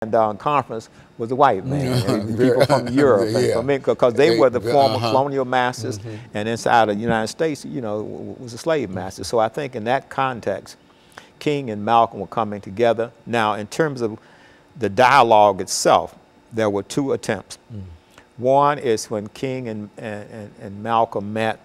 conference was the white man, people from Europe, because they were the former colonial masters, and inside of the United States, was a slave master. So I think in that context, King and Malcolm were coming together. Now, in terms of the dialogue itself, there were two attempts. One is when King and Malcolm met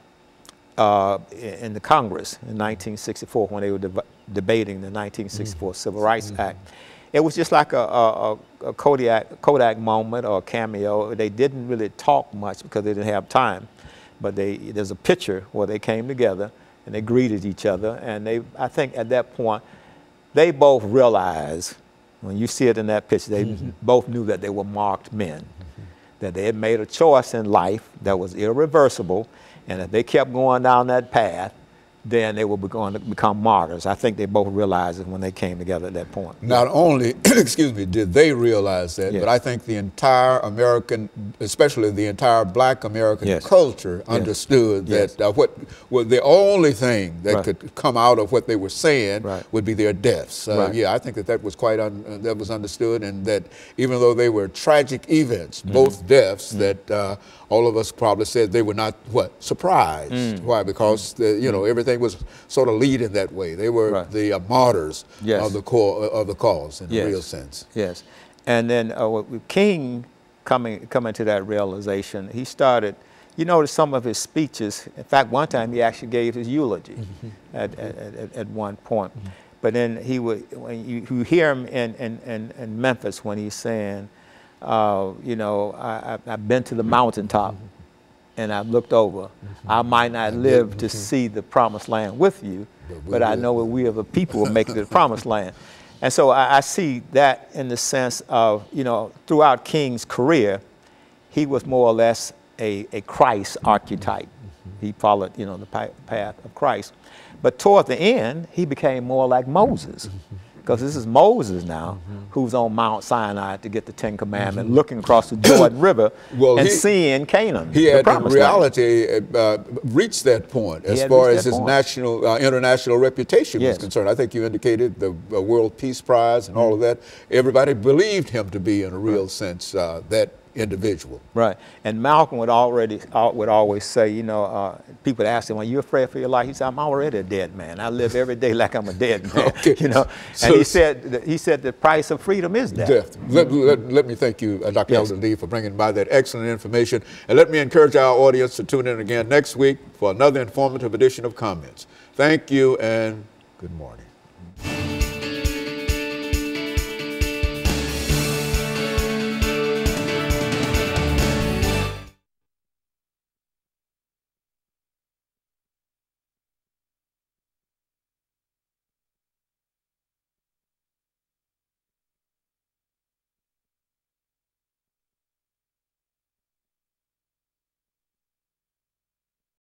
in the Congress in 1964 when they were debating the 1964 Civil Rights Act. It was just like a Kodak moment or a cameo. They didn't really talk much because they didn't have time, but there's a picture where they came together and they greeted each other, and I think at that point, they both realized, when you see it in that picture, they both knew that they were marked men, that they had made a choice in life that was irreversible, and if they kept going down that path, then they were going to become martyrs. I think they both realized it when they came together at that point. Not only, excuse me, did they realize that, but I think the entire American, especially the entire Black American culture understood that what was the only thing that could come out of what they were saying would be their deaths. Yeah, I think that was quite, that was understood, and that even though they were tragic events, both deaths, that all of us probably said they were not, surprised. Why? Because, everything was sort of leading that way. They were the martyrs of the cause in a real sense. Yes, and then with King coming to that realization, he started. You notice some of his speeches. In fact, one time he actually gave his eulogy at one point. But then when you hear him in Memphis when he's saying, I've been to the mountaintop. And I've looked over. I might not live to see the promised land with you, but I know that we are the people who make it to the promised land. And so I see that in the sense of, throughout King's career, he was more or less a Christ archetype. He followed, the path of Christ. But toward the end, he became more like Moses. Because this is Moses now, who's on Mount Sinai to get the Ten Commandments, looking across the Jordan River and seeing Canaan. He had in reality reached that point as far as his international reputation was concerned. I think you indicated the World Peace Prize and all of that. Everybody believed him to be, in a real sense, that individual. Right. And Malcolm would always say, people would ask him, "Are you afraid for your life?" He said, "I'm already a dead man. I live every day like I'm a dead man." And he said the price of freedom is death. Let me thank you, Dr. Al-Hadid, for bringing by that excellent information. And let me encourage our audience to tune in again next week for another informative edition of Comments. Thank you and good morning.